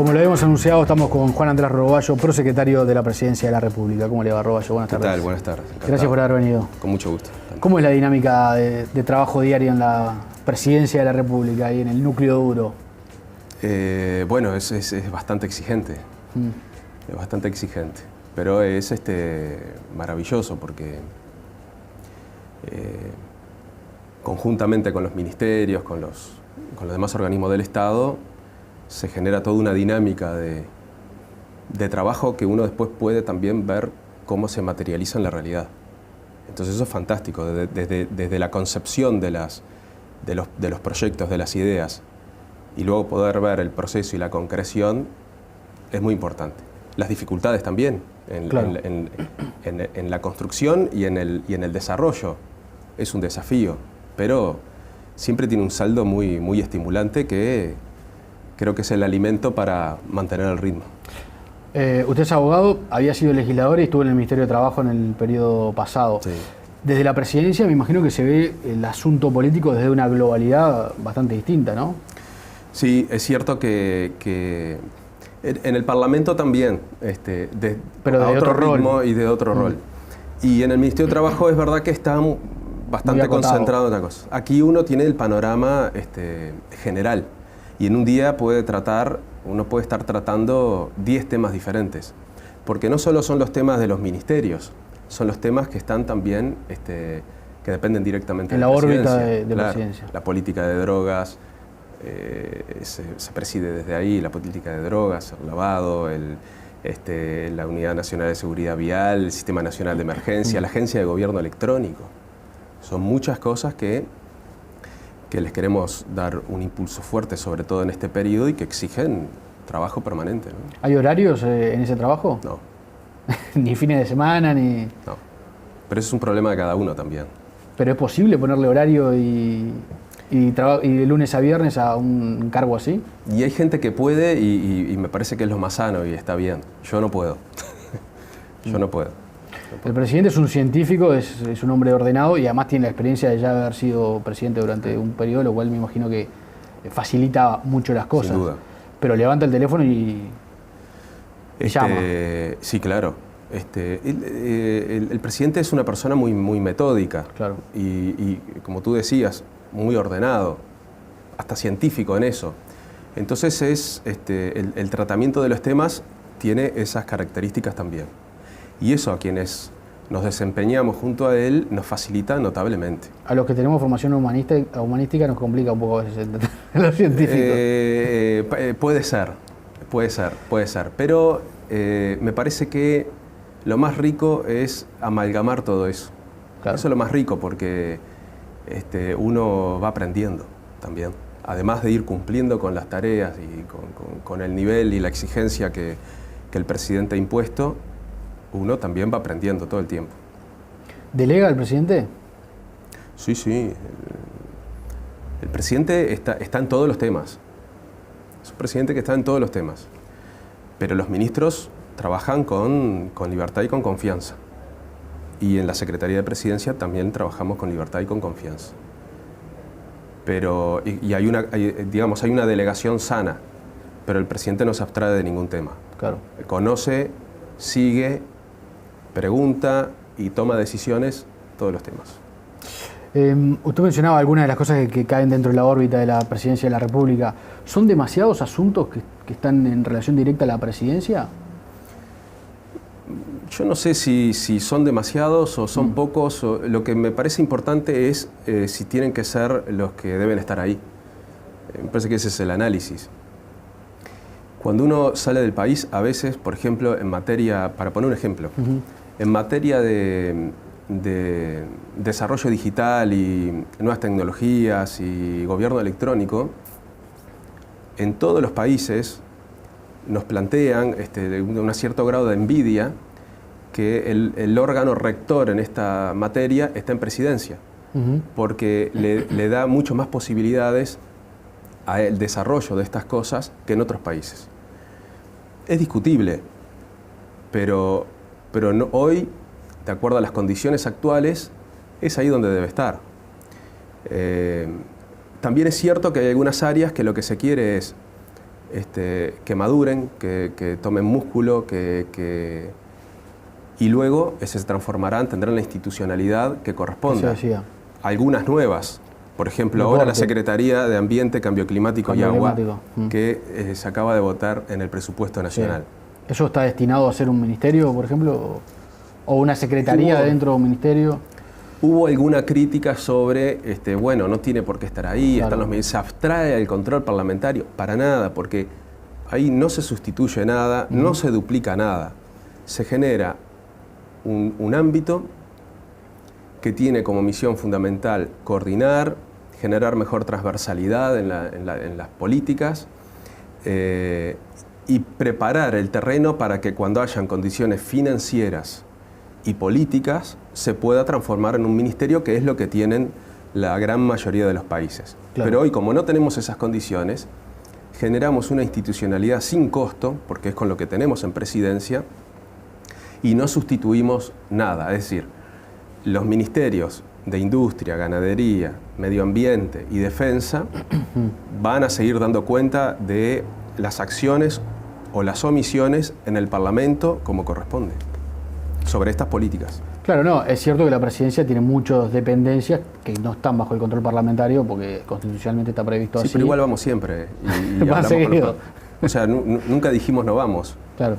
Como lo habíamos anunciado, estamos con Juan Andrés Roballo, prosecretario de la Presidencia de la República. ¿Cómo le va, Roballo? Buenas tardes. ¿Qué tal? Buenas tardes. Encantado. Gracias por haber venido. Con mucho gusto. ¿Cómo es la dinámica de trabajo diario en la Presidencia de la República y en el núcleo duro? Bueno, es bastante exigente. Es bastante exigente. Pero es maravilloso porque conjuntamente con los ministerios, con los demás organismos del Estado, se genera toda una dinámica de trabajo que uno después puede también ver cómo se materializa en la realidad. Entonces eso es fantástico, desde la concepción de los proyectos, de las ideas, y luego poder ver el proceso y la concreción es muy importante. Las dificultades también en la construcción y en el desarrollo es un desafío, pero siempre tiene un saldo muy estimulante que creo que es el alimento para mantener el ritmo. Usted es abogado, había sido legislador y estuvo en el Ministerio de Trabajo en el periodo pasado. Sí. Desde la presidencia me imagino que se ve el asunto político desde una globalidad bastante distinta, ¿no? Sí, es cierto que en el Parlamento también, pero de otro ritmo rol. Y de otro rol. Y en el Ministerio de Trabajo es verdad que está bastante concentrado en una cosa. Aquí uno tiene el panorama general. Y en un día uno puede estar tratando 10 temas diferentes, porque no solo son los temas de los ministerios, son los temas que están también, que dependen directamente de la órbita de presidencia. La política de drogas, se preside desde ahí, la política de drogas, el lavado, la Unidad Nacional de Seguridad Vial, el Sistema Nacional de Emergencia, la Agencia de Gobierno Electrónico. Son muchas cosas que les queremos dar un impulso fuerte, sobre todo en este periodo, y que exigen trabajo permanente, ¿no? ¿Hay horarios en ese trabajo? No. ¿Ni fines de semana, ni...? No. Pero eso es un problema de cada uno también. ¿Pero es posible ponerle horario y de lunes a viernes a un cargo así? Y hay gente que puede y me parece que es lo más sano y está bien. Yo no puedo. Yo no puedo. El presidente es un científico, es un hombre ordenado y además tiene la experiencia de ya haber sido presidente durante un periodo, lo cual me imagino que facilita mucho las cosas. Sin duda. Pero levanta el teléfono y llama. Sí, claro. El presidente es una persona muy metódica. Claro. Y como tú decías, muy ordenado, hasta científico en eso. Entonces el tratamiento de los temas tiene esas características también. Y eso a quienes nos desempeñamos junto a él nos facilita notablemente. A los que tenemos formación humanística nos complica un poco a veces los científicos. Puede ser. Pero me parece que lo más rico es amalgamar todo eso. Claro. Eso es lo más rico porque uno va aprendiendo también. Además de ir cumpliendo con las tareas y con el nivel y la exigencia que el presidente ha impuesto, uno también va aprendiendo todo el tiempo. ¿Delega el presidente? Sí. El presidente está en todos los temas. Es un presidente que está en todos los temas. Pero los ministros trabajan con libertad y con confianza. Y en la Secretaría de Presidencia también trabajamos con libertad y con confianza. Pero hay una delegación sana, pero el presidente no se abstrae de ningún tema. Claro. Conoce, sigue, pregunta y toma decisiones todos los temas. Usted mencionaba algunas de las cosas que caen dentro de la órbita de la Presidencia de la República. ¿Son demasiados asuntos que están en relación directa a la Presidencia? Yo no sé si son demasiados o son pocos. Lo que me parece importante es si tienen que ser los que deben estar ahí. Me parece que ese es el análisis. Cuando uno sale del país, a veces, por ejemplo, en materia, para poner un ejemplo, en materia de desarrollo digital y nuevas tecnologías y gobierno electrónico, en todos los países nos plantean un cierto grado de envidia que el órgano rector en esta materia está en presidencia, porque le da mucho más posibilidades al desarrollo de estas cosas que en otros países. Es discutible, pero no, hoy, de acuerdo a las condiciones actuales, es ahí donde debe estar. También es cierto que hay algunas áreas que lo que se quiere es que maduren, que tomen músculo, y luego se transformarán, tendrán la institucionalidad que corresponda. Algunas nuevas, por ejemplo, ahora la Secretaría de Ambiente, Cambio Climático y Agua, que se acaba de votar en el presupuesto nacional. Sí. ¿Eso está destinado a ser un ministerio, por ejemplo? ¿O una secretaría dentro de un ministerio? Hubo alguna crítica sobre, bueno, no tiene por qué estar ahí, están los medios, se abstrae el control parlamentario, para nada, porque ahí no se sustituye nada, no se duplica nada. Se genera un ámbito que tiene como misión fundamental coordinar, generar mejor transversalidad en las políticas y preparar el terreno para que cuando hayan condiciones financieras y políticas se pueda transformar en un ministerio, que es lo que tienen la gran mayoría de los países. Claro. Pero hoy, como no tenemos esas condiciones, generamos una institucionalidad sin costo, porque es con lo que tenemos en presidencia, y no sustituimos nada. Es decir, los ministerios de Industria, Ganadería, Medio Ambiente y Defensa van a seguir dando cuenta de las acciones o las omisiones en el Parlamento como corresponde, sobre estas políticas. Claro, no, es cierto que la presidencia tiene muchas dependencias que no están bajo el control parlamentario porque constitucionalmente está previsto así. Sí, pero igual vamos siempre. Y hablamos seguido. O sea, nunca dijimos no vamos. Claro.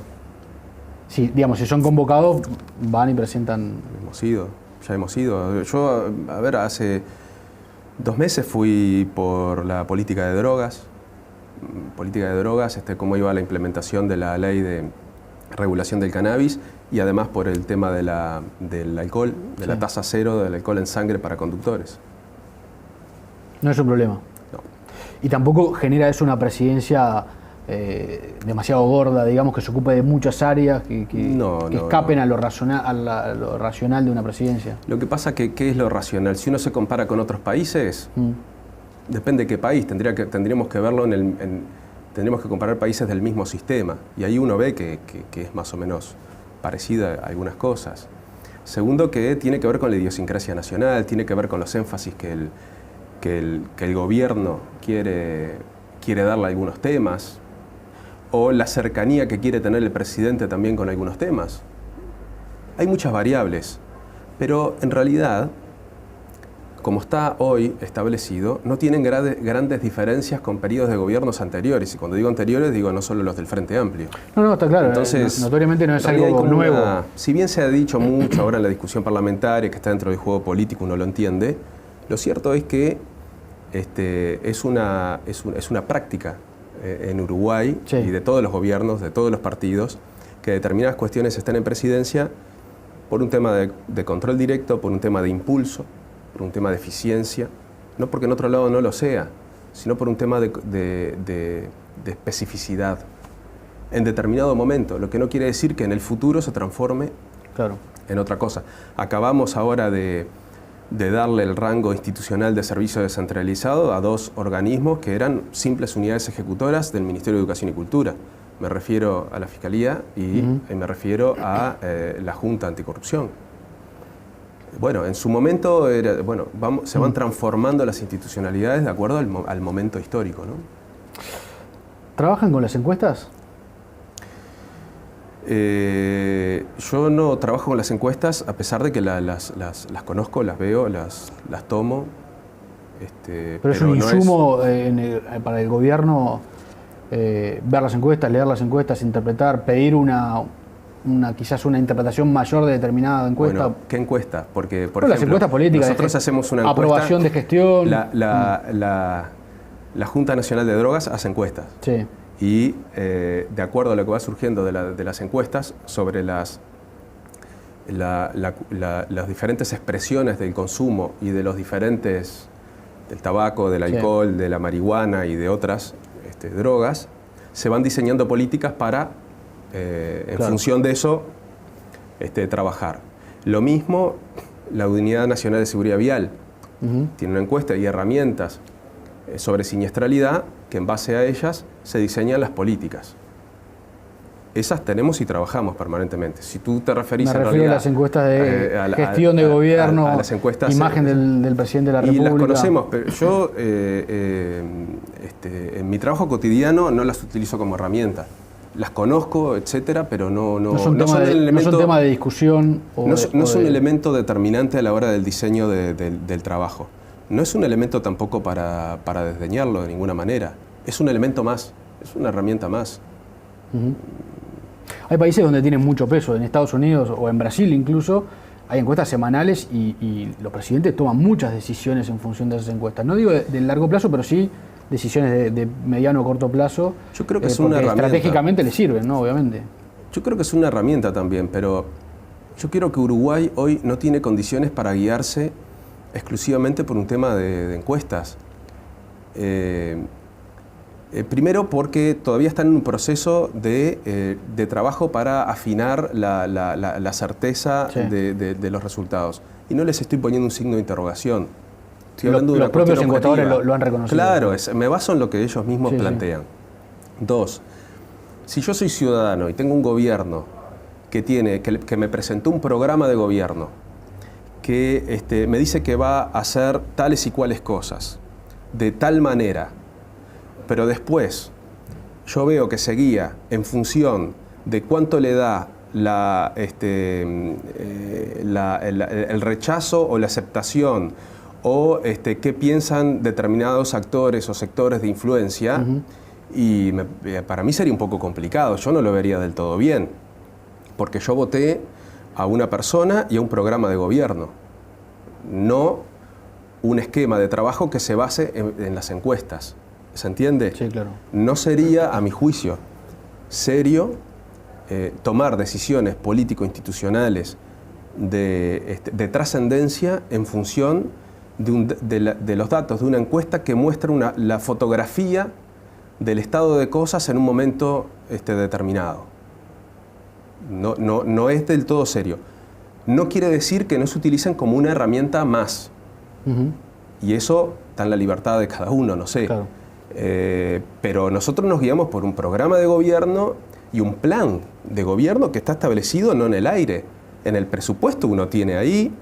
Sí, digamos, si son convocados, van y presentan... Ya hemos ido. Yo, a ver, hace 2 meses fui por la política de drogas. Cómo iba la implementación de la ley de regulación del cannabis y además por el tema del alcohol, de la tasa cero del alcohol en sangre para conductores. No es un problema. No. Y tampoco genera eso una presidencia demasiado gorda, digamos, que se ocupe de muchas áreas que escapen a lo racional de una presidencia. Lo que pasa que, ¿qué es lo racional? Si uno se compara con otros países, depende de qué país, tendríamos que verlo tendríamos que comparar países del mismo sistema, y ahí uno ve que es más o menos parecida a algunas cosas. Segundo, que tiene que ver con la idiosincrasia nacional, tiene que ver con los énfasis que el gobierno quiere darle a algunos temas, o la cercanía que quiere tener el presidente también con algunos temas. Hay muchas variables, pero en realidad, como está hoy establecido, no tienen grandes diferencias con periodos de gobiernos anteriores. Y cuando digo anteriores, digo no solo los del Frente Amplio. No, está claro. Entonces, notoriamente no es algo nuevo. Si bien se ha dicho mucho ahora en la discusión parlamentaria, que está dentro del juego político, uno lo entiende, lo cierto es que es una práctica en Uruguay y de todos los gobiernos, de todos los partidos, que determinadas cuestiones están en presidencia por un tema de control directo, por un tema de impulso, por un tema de eficiencia, no porque en otro lado no lo sea, sino por un tema de especificidad en determinado momento, lo que no quiere decir que en el futuro se transforme en otra cosa. Acabamos ahora de darle el rango institucional de servicio descentralizado a 2 organismos que eran simples unidades ejecutoras del Ministerio de Educación y Cultura. Me refiero a la Fiscalía y me refiero a la Junta Anticorrupción. Bueno, en su momento se van transformando las institucionalidades de acuerdo al momento histórico, ¿no? ¿Trabajan con las encuestas? Yo no trabajo con las encuestas, a pesar de que las conozco, las veo, las tomo. Pero es un insumo para el gobierno ver las encuestas, leer las encuestas, interpretar, pedir quizás una interpretación mayor de determinada encuesta. Bueno, ¿qué encuesta? Porque, por ejemplo, las encuestas políticas, nosotros hacemos una encuesta. Aprobación de gestión. La Junta Nacional de Drogas hace encuestas. Sí. Y de acuerdo a lo que va surgiendo de las encuestas sobre las diferentes expresiones del consumo y de los diferentes, del tabaco, del alcohol, de la marihuana y de otras drogas, se van diseñando políticas para, en función de eso, trabajar. Lo mismo la Unidad Nacional de Seguridad Vial. Tiene una encuesta y herramientas sobre siniestralidad que en base a ellas se diseñan las políticas. Esas tenemos y trabajamos permanentemente. Si tú te referís a las encuestas de gestión de gobierno, a las encuestas, imagen del presidente de la República. Y las conocemos, pero yo En mi trabajo cotidiano no las utilizo como herramienta. Las conozco, etcétera, pero no son tema de discusión. No es un elemento determinante a la hora del diseño del trabajo. No es un elemento tampoco para desdeñarlo de ninguna manera. Es un elemento más, es una herramienta más. Uh-huh. Hay países donde tienen mucho peso, en Estados Unidos o en Brasil incluso, hay encuestas semanales y los presidentes toman muchas decisiones en función de esas encuestas. No digo de largo plazo, pero sí decisiones de mediano o corto plazo. Yo creo que es una herramienta. Estratégicamente le sirven, ¿no? Obviamente. Yo creo que es una herramienta también, pero yo creo que Uruguay hoy no tiene condiciones para guiarse exclusivamente por un tema de encuestas. Primero porque todavía están en un proceso de trabajo para afinar la certeza de los resultados. Y no les estoy poniendo un signo de interrogación. Estoy hablando de una cuestión objetiva. Los propios encuestadores lo han reconocido. Claro, me baso en lo que ellos mismos plantean. Sí. 2. Si yo soy ciudadano y tengo un gobierno que me presentó un programa de gobierno que me dice que va a hacer tales y cuales cosas, de tal manera, pero después yo veo que se guía en función de cuánto le da el rechazo o la aceptación, o qué piensan determinados actores o sectores de influencia, uh-huh. Y para mí sería un poco complicado, yo no lo vería del todo bien, porque yo voté a una persona y a un programa de gobierno, no un esquema de trabajo que se base en las encuestas. ¿Se entiende? Sí, claro. No sería, a mi juicio, serio tomar decisiones político-institucionales de trascendencia en función de los datos de una encuesta que muestra la fotografía del estado de cosas en un momento determinado. No es del todo serio. No quiere decir que no se utilicen como una herramienta más. Uh-huh. Y eso está en la libertad de cada uno, no sé. Claro. Pero nosotros nos guiamos por un programa de gobierno y un plan de gobierno que está establecido no en el aire. En el presupuesto uno tiene ahí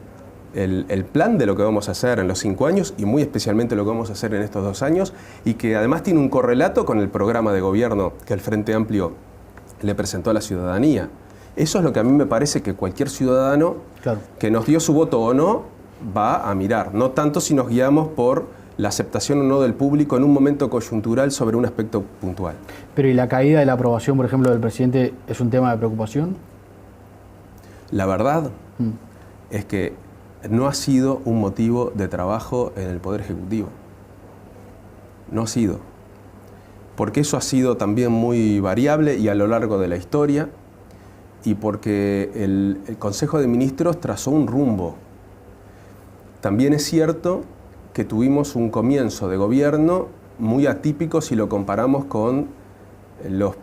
el plan de lo que vamos a hacer en los 5 años y muy especialmente lo que vamos a hacer en estos 2 años, y que además tiene un correlato con el programa de gobierno que el Frente Amplio le presentó a la ciudadanía. Eso es lo que a mí me parece que cualquier ciudadano, claro, que nos dio su voto o no va a mirar. No tanto si nos guiamos por la aceptación o no del público en un momento coyuntural sobre un aspecto puntual. Pero ¿y la caída de la aprobación, por ejemplo, del presidente es un tema de preocupación? La verdad es que no ha sido un motivo de trabajo en el Poder Ejecutivo. No ha sido. Porque eso ha sido también muy variable y a lo largo de la historia, y porque el Consejo de Ministros trazó un rumbo. También es cierto que tuvimos un comienzo de gobierno muy atípico si lo comparamos con los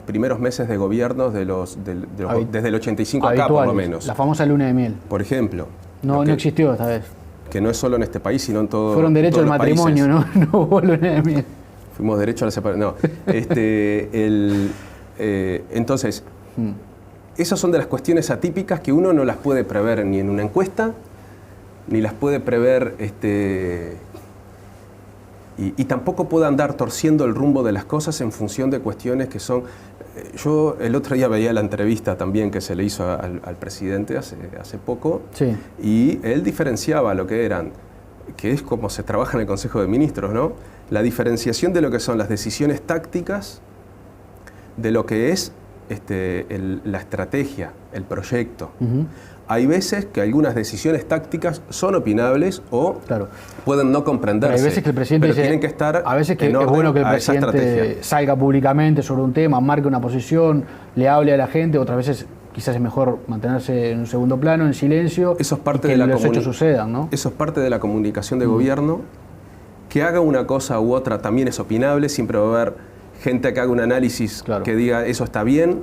primeros meses de gobierno desde el 85 acá, por lo menos. La famosa luna de miel. Por ejemplo. No existió esta vez. Que no es solo en este país, sino en todo. Fueron derecho al matrimonio, ¿no? No hubo luna de miel. Fuimos derecho a la separación. No. Entonces, esas son de las cuestiones atípicas que uno no las puede prever ni en una encuesta, ni las puede prever, y tampoco puede andar torciendo el rumbo de las cosas en función de cuestiones que son... Yo el otro día veía la entrevista también que se le hizo al presidente hace poco, sí, y él diferenciaba lo que eran, que es como se trabaja en el Consejo de Ministros, ¿no? La diferenciación de lo que son las decisiones tácticas de lo que es la estrategia, el proyecto. Uh-huh. Hay veces que algunas decisiones tácticas son opinables o claro, pueden no comprenderse. Pero hay veces que el presidente dice, tienen que estar a veces que es bueno que el presidente salga públicamente sobre un tema, marque una posición, le hable a la gente. Otras veces quizás es mejor mantenerse en un segundo plano, en silencio, eso es parte y que de los hechos sucedan, ¿no? Eso es parte de la comunicación de gobierno. Que haga una cosa u otra también es opinable. Siempre va a haber gente que haga un análisis, claro, que diga eso está bien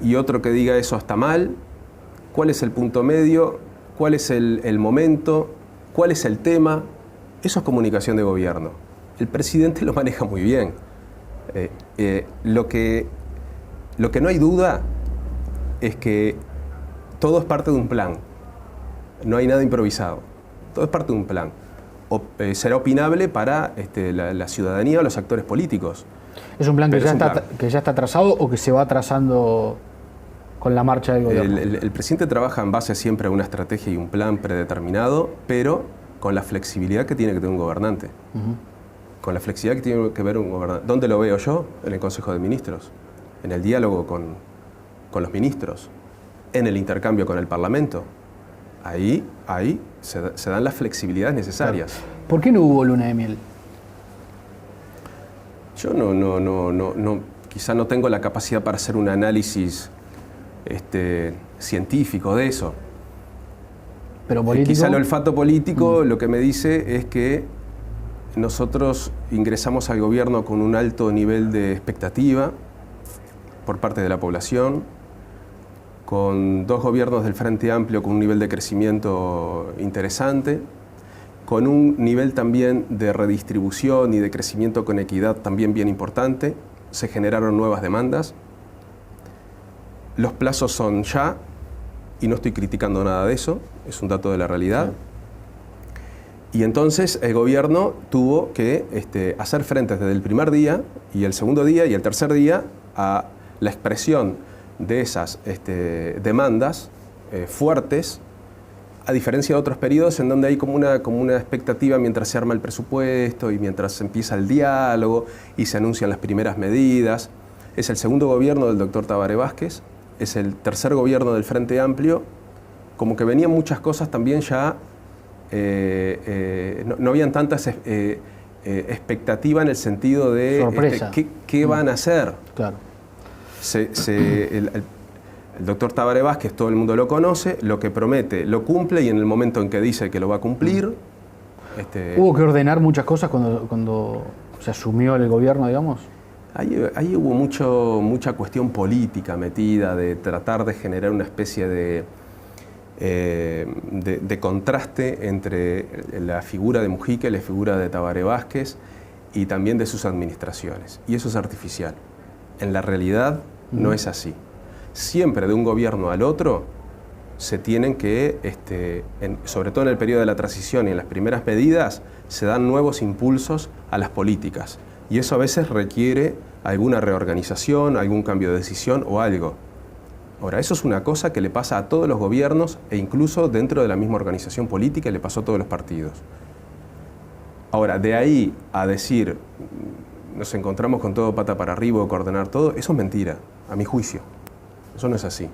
y otro que diga eso está mal. ¿Cuál es el punto medio? ¿Cuál es el momento? ¿Cuál es el tema? Eso es comunicación de gobierno. El presidente lo maneja muy bien. Lo que no hay duda es que todo es parte de un plan. No hay nada improvisado. Todo es parte de un plan. será opinable para la ciudadanía o los actores políticos. ¿Es un plan que ya está trazado o que se va trazando con la marcha del gobierno? El presidente trabaja en base siempre a una estrategia y un plan predeterminado, pero con la flexibilidad que tiene que tener un gobernante. Con la flexibilidad que tiene que ver un gobernante. ¿Dónde lo veo yo? En el Consejo de Ministros, en el diálogo con los ministros, en el intercambio con el Parlamento. Ahí se dan las flexibilidades necesarias. Claro. ¿Por qué no hubo luna de miel? Yo quizá no tengo la capacidad para hacer un análisis científico de eso. Pero político. Quizá el olfato político lo que me dice es que nosotros ingresamos al gobierno con un alto nivel de expectativa por parte de la población, con 2 gobiernos del Frente Amplio con un nivel de crecimiento interesante, con un nivel también de redistribución y de crecimiento con equidad también bien importante. Se generaron nuevas demandas. Los plazos son ya, y no estoy criticando nada de eso, es un dato de la realidad. Sí. Y entonces el gobierno tuvo que hacer frente desde el primer día, y el segundo día, y el tercer día, a la expresión de esas demandas fuertes, a diferencia de otros periodos en donde hay como una expectativa mientras se arma el presupuesto y mientras empieza el diálogo y se anuncian las primeras medidas. Es el segundo gobierno del doctor Tabaré Vázquez, es el tercer gobierno del Frente Amplio, como que venían muchas cosas también ya, no habían tantas expectativas en el sentido de ¿qué van a hacer? Claro. El doctor Tabaré Vázquez, todo el mundo lo conoce, lo que promete lo cumple y en el momento en que dice que lo va a cumplir... ¿Hubo que ordenar muchas cosas cuando se asumió el gobierno, digamos? Ahí hubo mucha cuestión política metida, de tratar de generar una especie de contraste entre la figura de Mujica y la figura de Tabaré Vázquez y también de sus administraciones. Y eso es artificial. En la realidad no es así. Siempre de un gobierno al otro se tienen que, sobre todo en el periodo de la transición y en las primeras medidas, se dan nuevos impulsos a las políticas. Y eso a veces requiere alguna reorganización, algún cambio de decisión o algo. Ahora, eso es una cosa que le pasa a todos los gobiernos e incluso dentro de la misma organización política le pasó a todos los partidos. Ahora, de ahí a decir, nos encontramos con todo pata para arriba o coordinar todo, eso es mentira, a mi juicio. Eso no es así.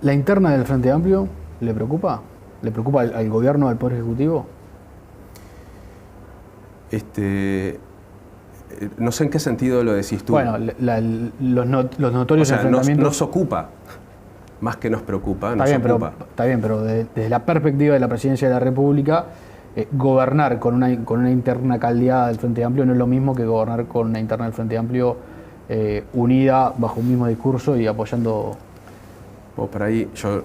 ¿La interna del Frente Amplio le preocupa? ¿Le preocupa al gobierno, al Poder Ejecutivo? No sé en qué sentido lo decís tú. Bueno, los notorios enfrentamientos... Nos ocupa, más que nos preocupa, está bien, pero desde la perspectiva de la Presidencia de la República, gobernar con una interna caldeada del Frente Amplio no es lo mismo que gobernar con una interna del Frente Amplio unida bajo un mismo discurso y apoyando... Por ahí yo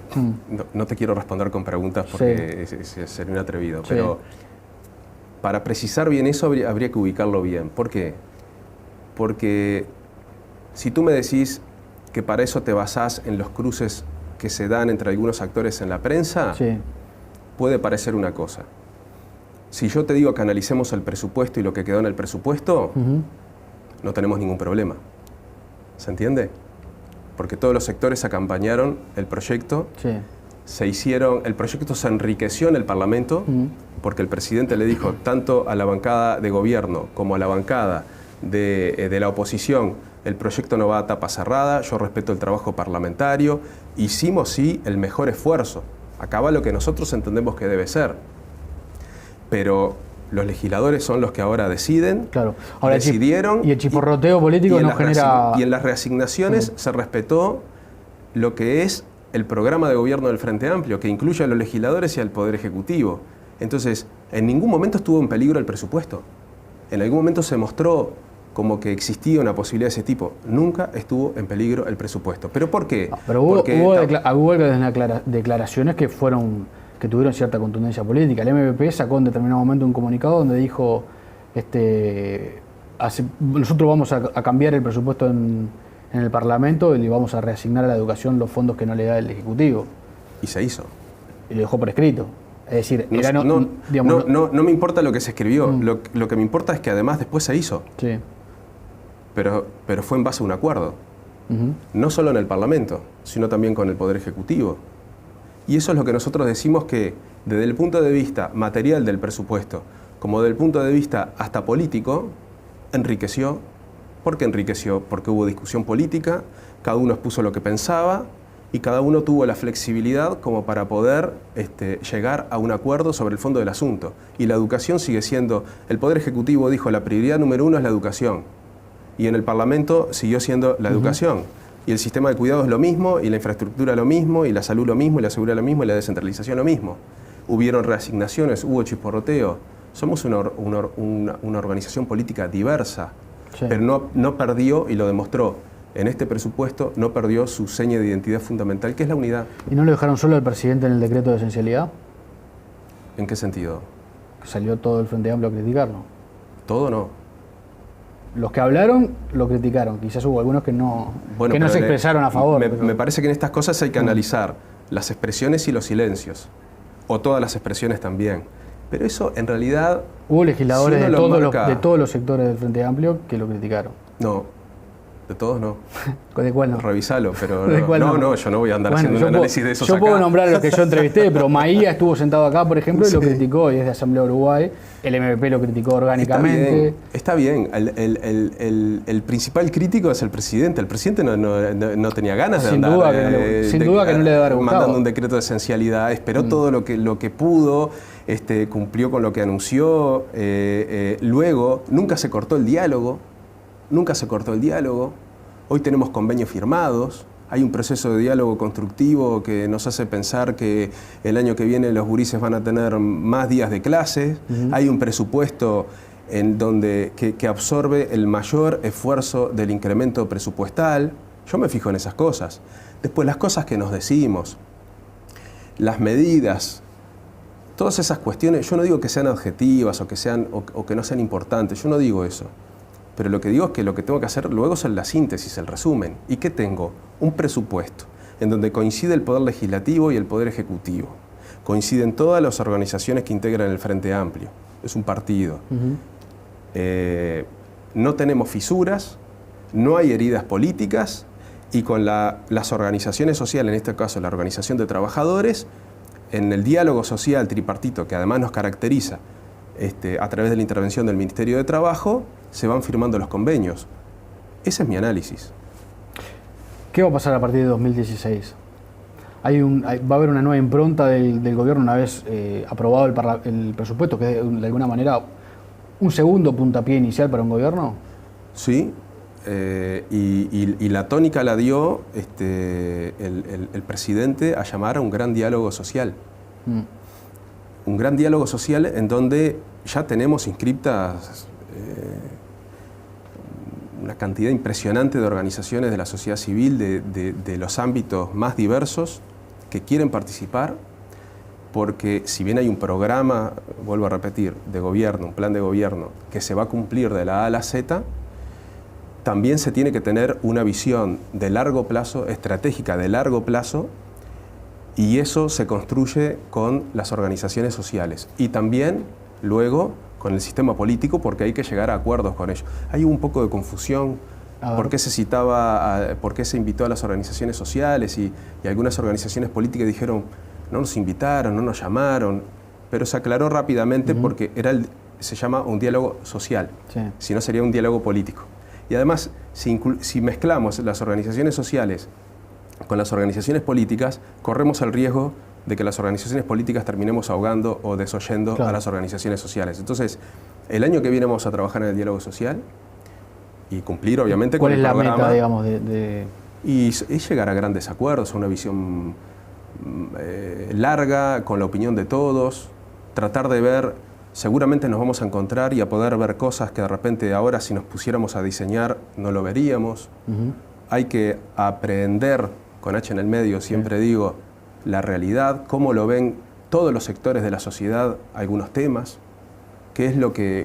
no te quiero responder con preguntas porque sería un atrevido, pero para precisar bien eso habría que ubicarlo bien. ¿Por qué? Porque si tú me decís que para eso te basás en los cruces que se dan entre algunos actores en la prensa, puede parecer una cosa. Si yo te digo que analicemos el presupuesto y lo que quedó en el presupuesto, no tenemos ningún problema. ¿Se entiende? Porque todos los sectores acompañaron el proyecto, el proyecto se enriqueció en el Parlamento, porque el presidente le dijo tanto a la bancada de gobierno como a la bancada de la oposición, el proyecto no va a tapa cerrada, yo respeto el trabajo parlamentario, hicimos el mejor esfuerzo, acá va lo que nosotros entendemos que debe ser. Pero los legisladores son los que ahora deciden, ahora decidieron... Y el chiporroteo político no genera... Y en las reasignaciones se respetó lo que es el programa de gobierno del Frente Amplio, que incluye a los legisladores y al Poder Ejecutivo. Entonces, en ningún momento estuvo en peligro el presupuesto. En algún momento se mostró como que existía una posibilidad de ese tipo. Nunca estuvo en peligro el presupuesto. ¿Pero por qué? Pero hubo declaraciones que tuvieron cierta contundencia política. El MPP sacó en determinado momento un comunicado donde dijo nosotros vamos a cambiar el presupuesto en el Parlamento y le vamos a reasignar a la educación los fondos que no le da el Ejecutivo. Y se hizo. Y lo dejó por escrito. Es decir, no me importa lo que se escribió, lo que me importa es que además después se hizo. Sí. Pero fue en base a un acuerdo. No solo en el Parlamento, sino también con el Poder Ejecutivo. Y eso es lo que nosotros decimos que desde el punto de vista material del presupuesto, como desde el punto de vista hasta político, enriqueció. ¿Por qué enriqueció? Porque hubo discusión política, cada uno expuso lo que pensaba y cada uno tuvo la flexibilidad como para poder llegar a un acuerdo sobre el fondo del asunto. Y la educación sigue siendo, el Poder Ejecutivo dijo, la prioridad número 1 es la educación. Y en el Parlamento siguió siendo la educación. Y el sistema de cuidado es lo mismo, y la infraestructura lo mismo, y la salud lo mismo, y la seguridad lo mismo, y la descentralización lo mismo. Hubieron reasignaciones, hubo chisporroteo. Somos una organización política diversa, sí. Pero no perdió, y lo demostró en este presupuesto, no perdió su seña de identidad fundamental, que es la unidad. ¿Y no lo dejaron solo al presidente en el decreto de esencialidad? ¿En qué sentido? Salió todo el Frente Amplio a criticarlo. Todo no. Los que hablaron lo criticaron, quizás hubo algunos que no se expresaron a favor. Me parece que en estas cosas hay que analizar las expresiones y los silencios, o todas las expresiones también. Pero eso en realidad... Hubo legisladores de todos los sectores del Frente Amplio que lo criticaron. No, de todos no. ¿De cuál no? Revisalo, pero no, yo no voy a andar haciendo un análisis de esos acá. Yo puedo nombrar a los que yo entrevisté, pero Maía estuvo sentado acá, por ejemplo, y lo criticó, y es de Asamblea Uruguay. El MVP lo criticó orgánicamente. Está bien. El principal crítico es el presidente. El presidente no tenía ganas de andar... Sin duda que no le debe haber gustado. Mandando un decreto de esencialidad. Esperó todo lo que pudo, cumplió con lo que anunció. Luego, nunca se cortó el diálogo. Hoy tenemos convenios firmados. Hay un proceso de diálogo constructivo que nos hace pensar que el año que viene los gurises van a tener más días de clases. Hay un presupuesto que absorbe el mayor esfuerzo del incremento presupuestal. Yo me fijo en esas cosas. Después, las cosas que nos decimos, las medidas, todas esas cuestiones, yo no digo que sean adjetivas o que no sean importantes, yo no digo eso. Pero lo que digo es que lo que tengo que hacer luego es la síntesis, el resumen. ¿Y qué tengo? Un presupuesto en donde coincide el Poder Legislativo y el Poder Ejecutivo. Coinciden todas las organizaciones que integran el Frente Amplio. Es un partido. No tenemos fisuras, no hay heridas políticas, y con las organizaciones sociales, en este caso la Organización de Trabajadores, en el diálogo social tripartito, que además nos caracteriza a través de la intervención del Ministerio de Trabajo, se van firmando los convenios. Ese es mi análisis. ¿Qué va a pasar a partir de 2016? Va a haber una nueva impronta del gobierno una vez aprobado el presupuesto, que es de alguna manera un segundo puntapié inicial para un gobierno. Sí, y la tónica la dio el presidente a llamar a un gran diálogo social. Un gran diálogo social en donde ya tenemos inscriptas una cantidad impresionante de organizaciones de la sociedad civil de los ámbitos más diversos que quieren participar, porque si bien hay un programa, vuelvo a repetir, de gobierno, un plan de gobierno que se va a cumplir de la A a la Z, también se tiene que tener una visión de largo plazo, estratégica de largo plazo, y eso se construye con las organizaciones sociales y también luego con el sistema político, porque hay que llegar a acuerdos con ellos. Hay un poco de confusión. ¿Por qué por qué se invitó a las organizaciones sociales y algunas organizaciones políticas dijeron no nos invitaron, no nos llamaron? Pero se aclaró rápidamente porque se llama un diálogo social, si no sería un diálogo político. Y además, si mezclamos las organizaciones sociales con las organizaciones políticas, corremos el riesgo de que las organizaciones políticas terminemos ahogando o desoyendo a las organizaciones sociales. Entonces, el año que viene vamos a trabajar en el diálogo social y cumplir, obviamente, con el programa. ¿Cuál es la meta, digamos, Y llegar a grandes acuerdos, a una visión larga, con la opinión de todos, tratar de ver, seguramente nos vamos a encontrar y a poder ver cosas que de repente ahora, si nos pusiéramos a diseñar, no lo veríamos. Hay que aprender, con H en el medio, siempre digo, la realidad, cómo lo ven todos los sectores de la sociedad, algunos temas,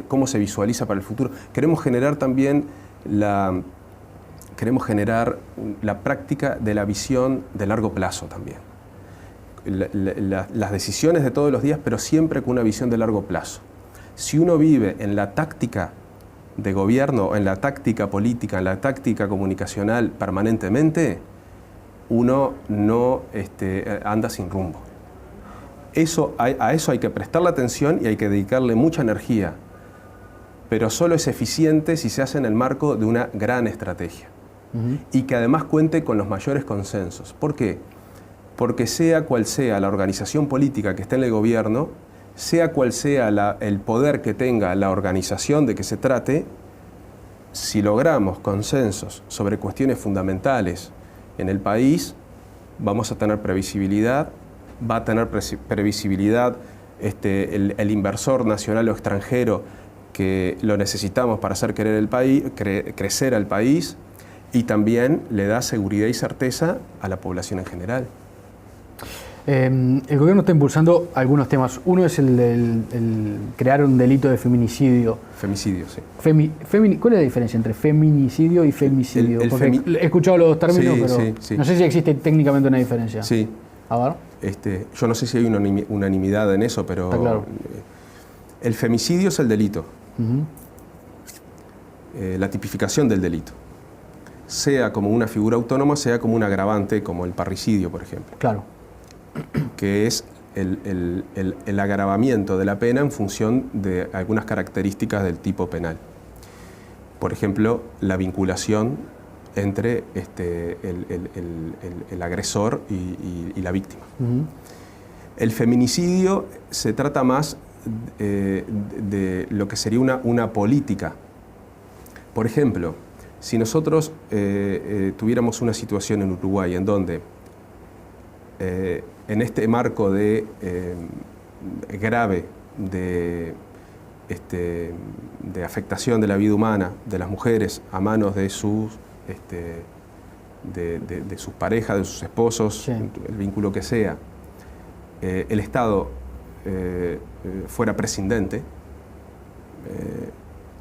cómo se visualiza para el futuro. Queremos generar también la práctica de la visión de largo plazo también. las decisiones de todos los días, pero siempre con una visión de largo plazo. Si uno vive en la táctica de gobierno, en la táctica política, en la táctica comunicacional permanentemente, uno no anda sin rumbo. A eso hay que prestarle atención y hay que dedicarle mucha energía, pero solo es eficiente si se hace en el marco de una gran estrategia y que además cuente con los mayores consensos. ¿Por qué? Porque sea cual sea la organización política que esté en el gobierno, sea cual sea el poder que tenga la organización de que se trate, si logramos consensos sobre cuestiones fundamentales en el país, vamos a tener previsibilidad, va a tener previsibilidad el inversor nacional o extranjero que lo necesitamos para hacer crecer al país, y también le da seguridad y certeza a la población en general. El gobierno está impulsando algunos temas. Uno es el crear un delito de feminicidio. Femicidio, sí. ¿Cuál es la diferencia entre feminicidio y femicidio? Porque he escuchado los términos, pero sí. No sé si existe técnicamente una diferencia. Sí. A ver. Yo no sé si hay una unanimidad en eso, pero está claro. El femicidio es el delito. La tipificación del delito. Sea como una figura autónoma, sea como un agravante, como el parricidio, por ejemplo. Claro. Que es el agravamiento de la pena en función de algunas características del tipo penal. Por ejemplo, la vinculación entre el agresor y la víctima. El feminicidio se trata más de lo que sería una política. Por ejemplo, si nosotros tuviéramos una situación en Uruguay en donde en este marco de grave de afectación de la vida humana de las mujeres a manos de sus parejas, de sus esposos, sí, el vínculo que sea, el Estado fuera prescindente,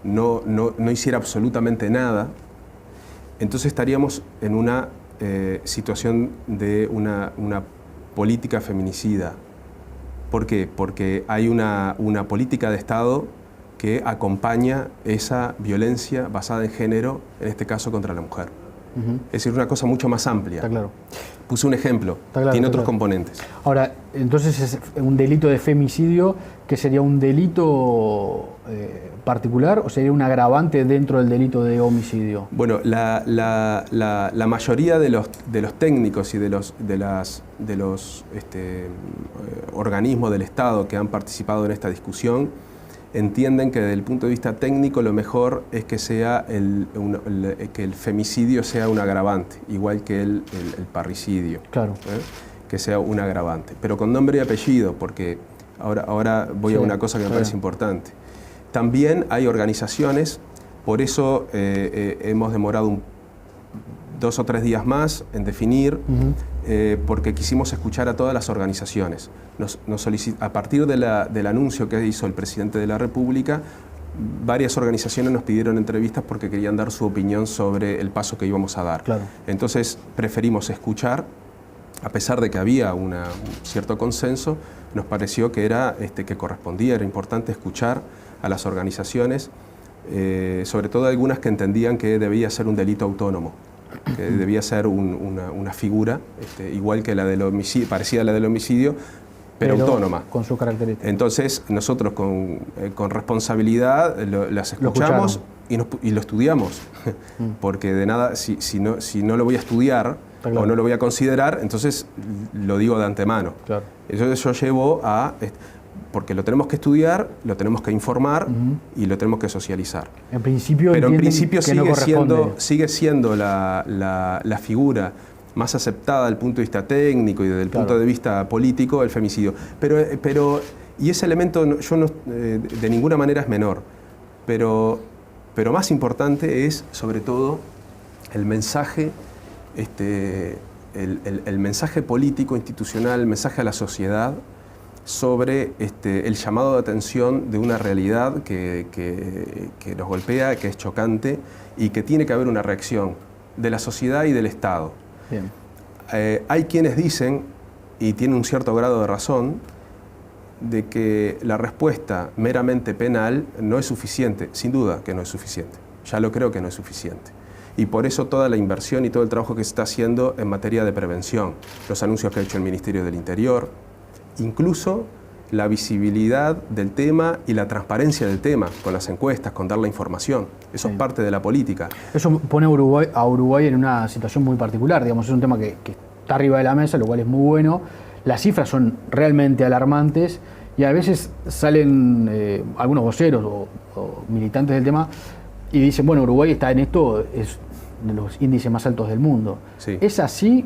no hiciera absolutamente nada, entonces estaríamos en una situación de una política feminicida. ¿Por qué? Porque hay una política de Estado que acompaña esa violencia basada en género, en este caso contra la mujer. Es decir, una cosa mucho más amplia. Está claro. Puse un ejemplo, tiene otros componentes. Ahora, entonces es un delito de femicidio, que sería un delito particular o sería un agravante dentro del delito de homicidio. Bueno, la mayoría de los técnicos y de los organismos del Estado que han participado en esta discusión entienden que desde el punto de vista técnico lo mejor es que sea que el femicidio sea un agravante, igual que el parricidio. Claro. Que sea un agravante, pero con nombre y apellido, porque ahora voy a una cosa que me parece importante. También hay organizaciones, por eso hemos demorado 2 o 3 días más en definir, porque quisimos escuchar a todas las organizaciones. A partir del anuncio que hizo el presidente de la República, varias organizaciones nos pidieron entrevistas porque querían dar su opinión sobre el paso que íbamos a dar. Claro. Entonces preferimos escuchar, a pesar de que había un cierto consenso, nos pareció que que correspondía, era importante escuchar a las organizaciones, sobre todo algunas que entendían que debía ser un delito autónomo, que debía ser una figura igual que la del homicidio, parecida a la del homicidio, pero autónoma. Con sus características. Entonces nosotros con responsabilidad las escuchamos y lo estudiamos, porque de nada, si no lo voy a estudiar o no lo voy a considerar, entonces lo digo de antemano. Claro. Eso llevó porque lo tenemos que estudiar, lo tenemos que informar y lo tenemos que socializar. En principio, pero en principio sigue siendo la figura más aceptada desde el punto de vista técnico y desde el punto de vista político, el femicidio. Y ese elemento de ninguna manera es menor, pero más importante es, sobre todo, el mensaje, el mensaje político, institucional, el mensaje a la sociedad sobre el llamado de atención de una realidad que nos golpea, que es chocante y que tiene que haber una reacción de la sociedad y del Estado. Bien. Hay quienes dicen y tiene un cierto grado de razón, de que la respuesta meramente penal no es suficiente, sin duda que no es suficiente, ya lo creo que no es suficiente. Y por eso toda la inversión y todo el trabajo que se está haciendo en materia de prevención, los anuncios que ha hecho el Ministerio del Interior, incluso la visibilidad del tema y la transparencia del tema, con las encuestas, con dar la información. Eso es parte de la política. Eso pone a Uruguay en una situación muy particular, digamos, es un tema que está arriba de la mesa, lo cual es muy bueno. Las cifras son realmente alarmantes y a veces salen algunos voceros o militantes del tema y dicen, bueno, Uruguay está en esto, es de los índices más altos del mundo. Sí. ¿Es así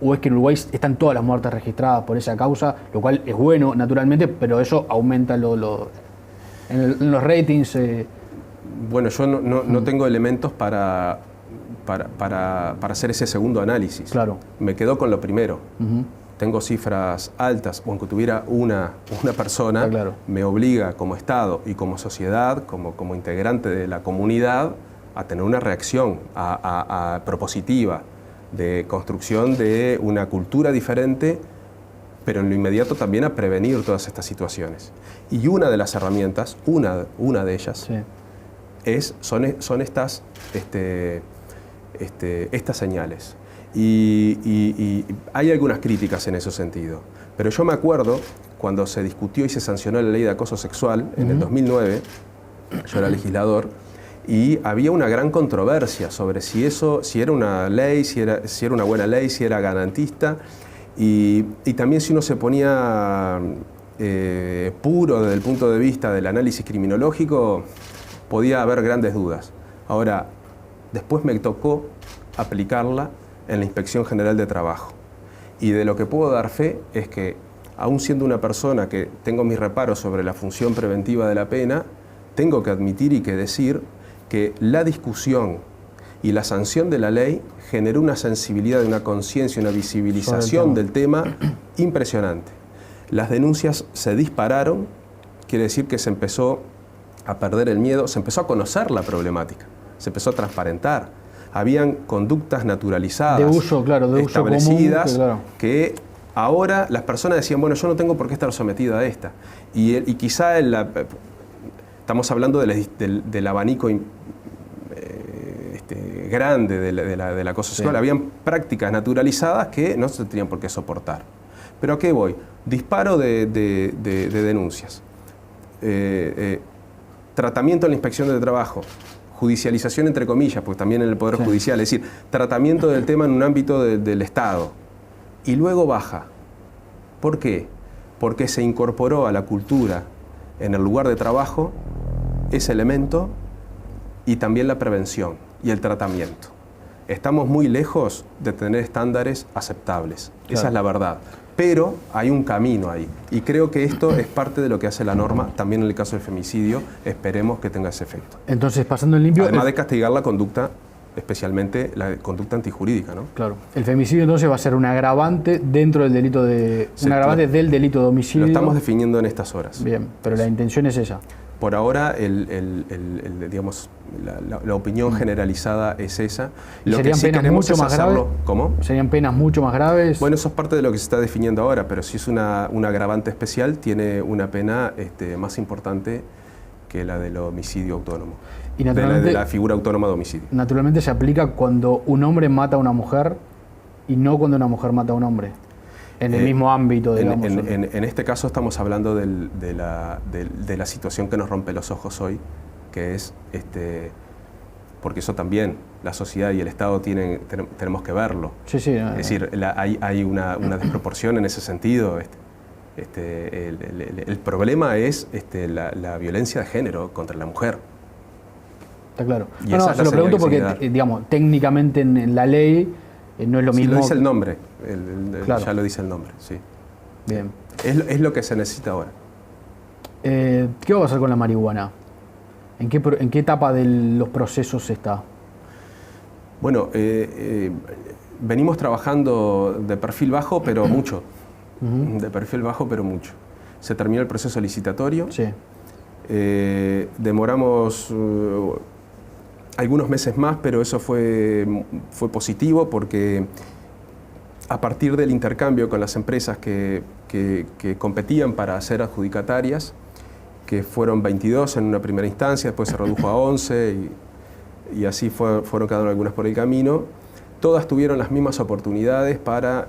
o es que en Uruguay están todas las muertes registradas por esa causa, lo cual es bueno naturalmente, pero eso aumenta en los ratings? Bueno, yo no tengo elementos para hacer ese segundo análisis. Claro. Me quedo con lo primero. Tengo cifras altas, o aunque tuviera una persona, claro, me obliga como Estado y como sociedad, como integrante de la comunidad, a tener una reacción propositiva, de construcción de una cultura diferente, pero en lo inmediato también a prevenir todas estas situaciones. Y una de las herramientas, una de ellas, sí, son estas señales. Y hay algunas críticas en ese sentido. Pero yo me acuerdo cuando se discutió y se sancionó la ley de acoso sexual en el 2009, yo era legislador, y había una gran controversia sobre si era una ley, si era una buena ley, si era garantista, y también si uno se ponía puro desde el punto de vista del análisis criminológico, podía haber grandes dudas. Ahora, después me tocó aplicarla en la Inspección General de Trabajo. Y de lo que puedo dar fe es que, aún siendo una persona que tengo mis reparos sobre la función preventiva de la pena, tengo que admitir y que decir que la discusión y la sanción de la ley generó una sensibilidad, una conciencia, una visibilización del tema impresionante. Las denuncias se dispararon, quiere decir que se empezó a perder el miedo, se empezó a conocer la problemática, se empezó a transparentar. Habían conductas naturalizadas, de uso, claro, de establecidas, uso común, que ahora las personas decían, bueno, yo no tengo por qué estar sometido a esta. Y quizá estamos hablando del abanico grande de la acoso sexual. Habían prácticas naturalizadas que no se tenían por qué soportar. ¿Pero a qué voy? Disparo de denuncias. Tratamiento en la Inspección de Trabajo. Judicialización entre comillas, porque también en el Poder Judicial, es decir, tratamiento del tema en un ámbito del Estado. Y luego baja. ¿Por qué? Porque se incorporó a la cultura en el lugar de trabajo ese elemento y también la prevención y el tratamiento. Estamos muy lejos de tener estándares aceptables, esa es la verdad. Pero hay un camino ahí y creo que esto es parte de lo que hace la norma, también en el caso del femicidio, esperemos que tenga ese efecto. Entonces, pasando en limpio... Además de castigar la conducta, especialmente la conducta antijurídica, ¿no? Claro. El femicidio entonces va a ser un agravante dentro del delito de... un agravante del delito de homicidio. Lo estamos definiendo en estas horas. Bien, pero la intención es esa. Por ahora, digamos, la opinión generalizada es esa. Lo que sí queremos es hacerlo. ¿Cómo? ¿Serían penas mucho más graves? Bueno, eso es parte de lo que se está definiendo ahora, pero si es un agravante especial, tiene una pena más importante que la del homicidio autónomo. Y de la figura autónoma de homicidio. Naturalmente se aplica cuando un hombre mata a una mujer y no cuando una mujer mata a un hombre. En el mismo ámbito, digamos. En este caso estamos hablando de la situación que nos rompe los ojos hoy, que es, porque eso también la sociedad y el Estado tenemos que verlo. Sí, sí. Es decir, hay una desproporción en ese sentido. El problema es la violencia de género contra la mujer. Está claro. No, se lo pregunto porque, digamos, técnicamente en la ley no es lo mismo. Lo dice el nombre, claro. Ya lo dice el nombre, sí. Bien. Es lo que se necesita ahora. ¿Qué va a pasar con la marihuana? ¿En qué etapa de los procesos está? Bueno, venimos trabajando de perfil bajo, pero mucho. De perfil bajo, pero mucho. Se terminó el proceso licitatorio. Sí. Demoramos algunos meses más, pero eso fue positivo porque a partir del intercambio con las empresas que competían para ser adjudicatarias, que fueron 22 en una primera instancia, después se redujo a 11 y así fueron quedando algunas por el camino. Todas tuvieron las mismas oportunidades para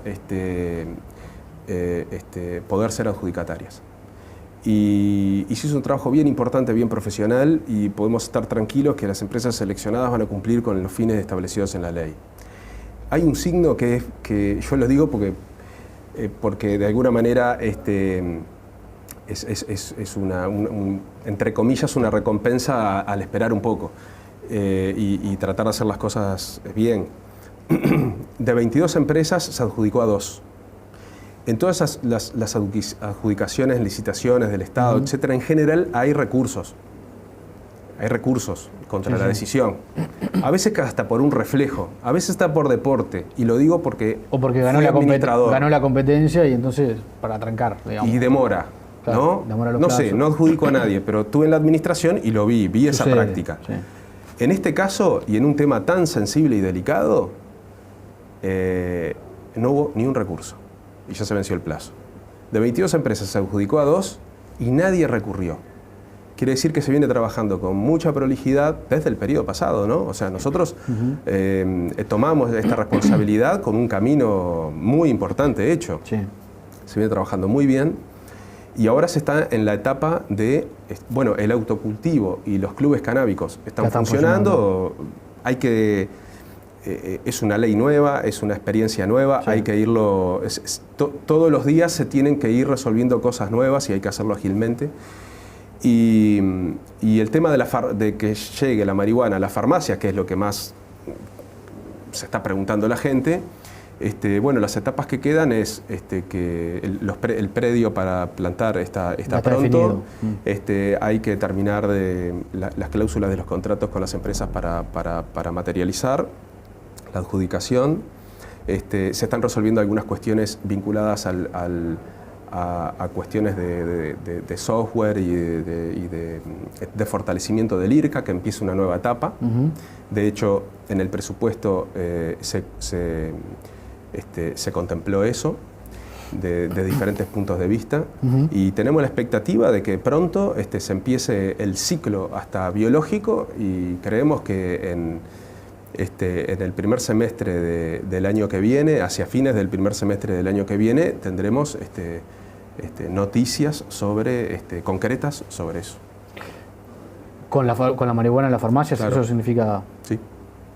poder ser adjudicatarias. Y se hizo un trabajo bien importante, bien profesional, y podemos estar tranquilos que las empresas seleccionadas van a cumplir con los fines establecidos en la ley. Hay un signo que yo lo digo porque de alguna manera es entre comillas una recompensa al esperar un poco y tratar de hacer las cosas bien. De 22 empresas se adjudicó a 2. En todas las adjudicaciones, licitaciones del Estado, etcétera, en general hay recursos. Hay recursos contra la decisión. A veces hasta por un reflejo, a veces está por deporte. Y lo digo porque ganó la competencia y entonces para trancar, digamos. Y demora, claro, ¿no? Demora los plazos. Sé, no adjudico a nadie, pero estuve en la administración y lo vi esa práctica. Sí. En este caso, y en un tema tan sensible y delicado, no hubo ni un recurso. Y ya se venció el plazo. De 22 empresas se adjudicó a 2 y nadie recurrió. Quiere decir que se viene trabajando con mucha prolijidad desde el periodo pasado, ¿no? O sea, nosotros tomamos esta responsabilidad con un camino muy importante hecho. Sí. Se viene trabajando muy bien y ahora se está en la etapa de, bueno, el autocultivo y los clubes canábicos están funcionando. Hay que... es una ley nueva, es una experiencia nueva, sí. Hay que irlo... todos los días se tienen que ir resolviendo cosas nuevas y hay que hacerlo ágilmente. Y el tema de que llegue la marihuana a la farmacia, que es lo que más se está preguntando la gente, bueno, las etapas que quedan es que el predio para plantar está pronto, hay que terminar las cláusulas de los contratos con las empresas para materializar la adjudicación. Se están resolviendo algunas cuestiones vinculadas a cuestiones de software y de fortalecimiento del IRCA, que empieza una nueva etapa. De hecho, en el presupuesto se contempló eso de diferentes puntos de vista y tenemos la expectativa de que pronto se empiece el ciclo hasta biológico y creemos que en el primer semestre del año que viene, hacia fines del primer semestre del año que viene, tendremos noticias concretas sobre eso. ¿Con la marihuana en las farmacias? Claro. ¿Eso significa sí.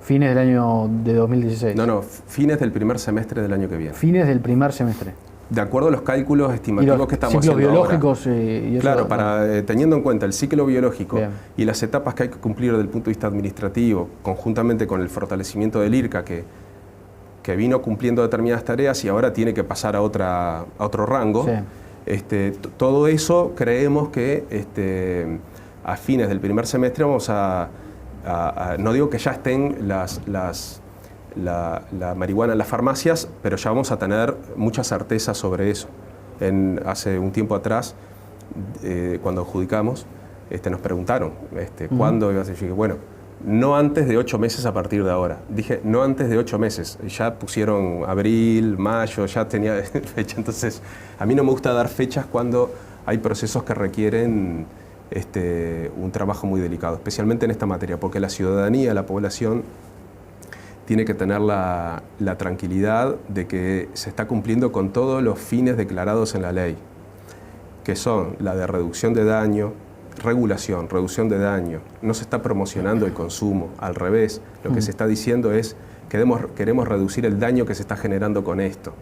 Fines del año de 2016? No, fines del primer semestre del año que viene. Fines del primer semestre. De acuerdo a los cálculos estimativos que estamos haciendo biológicos ahora. Y eso, claro, teniendo en cuenta el ciclo biológico bien. Y las etapas que hay que cumplir desde el punto de vista administrativo, conjuntamente con el fortalecimiento del IRCA, que vino cumpliendo determinadas tareas y ahora tiene que pasar a otro rango, sí. Todo eso creemos que a fines del primer semestre vamos no digo que ya estén la marihuana en las farmacias, pero ya vamos a tener mucha certeza sobre eso. Hace un tiempo atrás, cuando adjudicamos, nos preguntaron cuándo iba a ser. Yo dije, bueno, no antes de 8 meses a partir de ahora. Dije, no antes de 8 meses. Ya pusieron abril, mayo, ya tenía fecha. Entonces, a mí no me gusta dar fechas cuando hay procesos que requieren un trabajo muy delicado, especialmente en esta materia, porque la ciudadanía, la población, tiene que tener la tranquilidad de que se está cumpliendo con todos los fines declarados en la ley, que son la de reducción de daño, regulación, reducción de daño. No se está promocionando el consumo, al revés. Lo que se está diciendo es que queremos reducir el daño que se está generando con esto.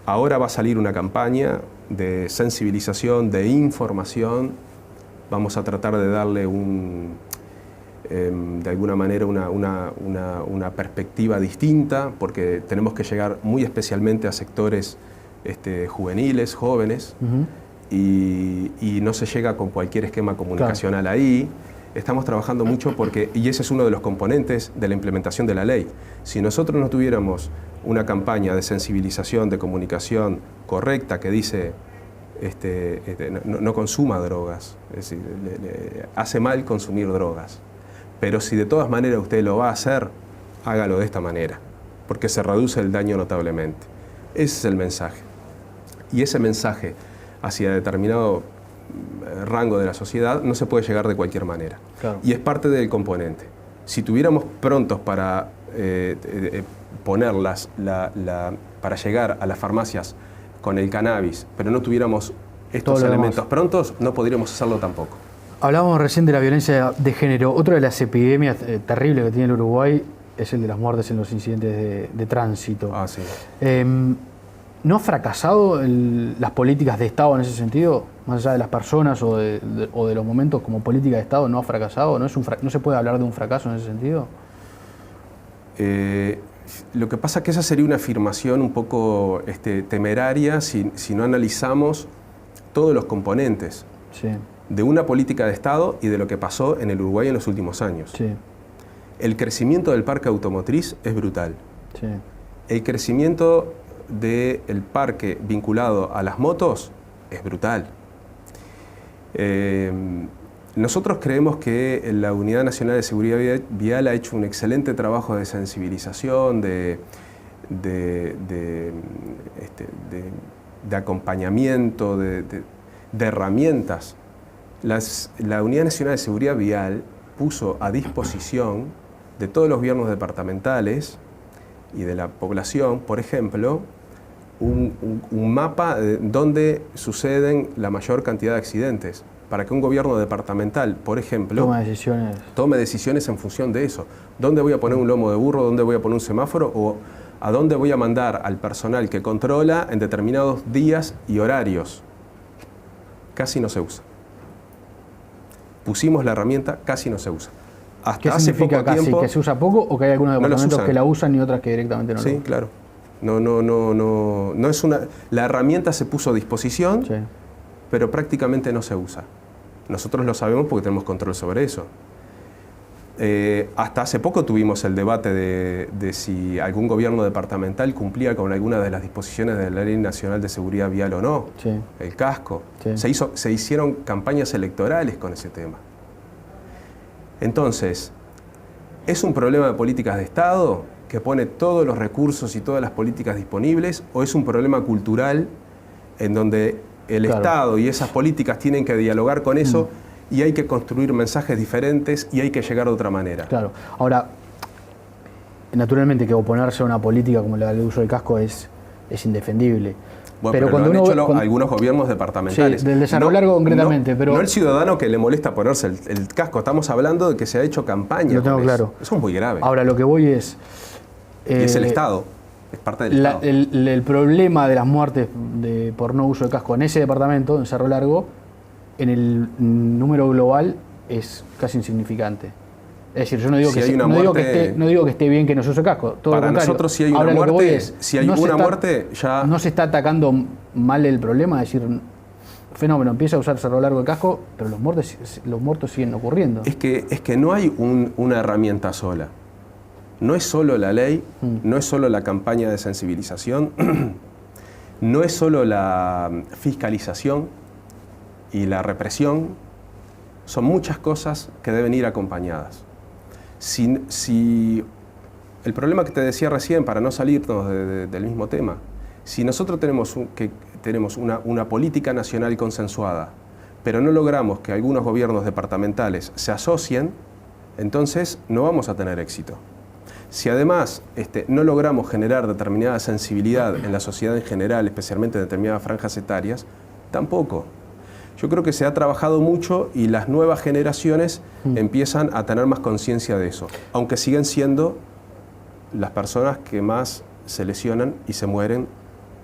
Ahora va a salir una campaña de sensibilización, de información. Vamos a tratar de darle de alguna manera una perspectiva distinta, porque tenemos que llegar muy especialmente a sectores juveniles, jóvenes, y no se llega con cualquier esquema comunicacional ahí. Estamos trabajando mucho y ese es uno de los componentes de la implementación de la ley. Si nosotros no tuviéramos una campaña de sensibilización, de comunicación correcta que dice no consuma drogas, es decir, hace mal consumir drogas, pero si de todas maneras usted lo va a hacer, hágalo de esta manera, porque se reduce el daño notablemente. Ese es el mensaje. Y ese mensaje hacia determinado rango de la sociedad no se puede llegar de cualquier manera. Claro. Y es parte del componente. Si tuviéramos prontos para ponerlas, para llegar a las farmacias con el cannabis, pero no tuviéramos estos elementos prontos, no podríamos hacerlo tampoco. Hablábamos recién de la violencia de género. Otra de las epidemias terribles que tiene el Uruguay es el de las muertes en los incidentes de tránsito. Ah, sí. ¿No ha fracasado las políticas de Estado en ese sentido? Más allá de las personas o de los momentos como política de Estado, ¿no ha fracasado? ¿No se puede hablar de un fracaso en ese sentido? Lo que pasa es que esa sería una afirmación un poco temeraria si no analizamos todos los componentes de una política de Estado y de lo que pasó en el Uruguay en los últimos años. Sí. El crecimiento del parque automotriz es brutal. Sí. El crecimiento del parque vinculado a las motos es brutal. Nosotros creemos que la Unidad Nacional de Seguridad Vial ha hecho un excelente trabajo de sensibilización, de acompañamiento, de herramientas. La Unidad Nacional de Seguridad Vial puso a disposición de todos los gobiernos departamentales y de la población, por ejemplo, un mapa de donde suceden la mayor cantidad de accidentes, para que un gobierno departamental, por ejemplo, tome decisiones en función de eso. ¿Dónde voy a poner un lomo de burro? ¿Dónde voy a poner un semáforo? ¿O a dónde voy a mandar al personal que controla en determinados días y horarios? Casi no se usa. Pusimos la herramienta, casi no se usa. Hasta ¿Qué hace significa poco casi? tiempo, ¿Que se usa poco o que hay algunos departamentos que la usan y otras que directamente no la usan? Sí, claro. No es una. La herramienta se puso a disposición, sí, pero prácticamente no se usa. Nosotros lo sabemos porque tenemos control sobre eso. Hasta hace poco tuvimos el debate de si algún gobierno departamental cumplía con alguna de las disposiciones de la Ley Nacional de Seguridad Vial o no, sí, el casco. Sí. Se hicieron campañas electorales con ese tema. Entonces, ¿es un problema de políticas de Estado que pone todos los recursos y todas las políticas disponibles, o es un problema cultural en donde el Estado y esas políticas tienen que dialogar con eso y hay que construir mensajes diferentes y hay que llegar de otra manera? Claro. Ahora, naturalmente que oponerse a una política como la del uso del casco es indefendible. Bueno, pero cuando lo han hecho algunos gobiernos departamentales. Sí, del desarrollo largo concretamente. Pero no el ciudadano que le molesta ponerse el casco. Estamos hablando de que se ha hecho campaña. Lo tengo claro. Eso es muy grave. Ahora, lo que voy es... y es el Estado. Es parte del Estado. El problema de las muertes por no uso de casco en ese departamento, en Cerro Largo, en el número global es casi insignificante. Es decir, yo no digo, si no digo que esté bien que no se use casco. Todo para nosotros, si hay una muerte, ya... No se está atacando mal el problema, es decir, fenómeno, empieza a usar Cerro Largo el casco, pero los muertos siguen ocurriendo. Es que no hay una herramienta sola. No es solo la ley, no es solo la campaña de sensibilización, no es solo la fiscalización y la represión. Son muchas cosas que deben ir acompañadas. Si el problema que te decía recién, para no salirnos del mismo tema, si nosotros tenemos una política nacional consensuada, pero no logramos que algunos gobiernos departamentales se asocien, entonces no vamos a tener éxito. Si además no logramos generar determinada sensibilidad en la sociedad en general, especialmente en determinadas franjas etarias, tampoco. Yo creo que se ha trabajado mucho y las nuevas generaciones empiezan a tener más conciencia de eso, aunque siguen siendo las personas que más se lesionan y se mueren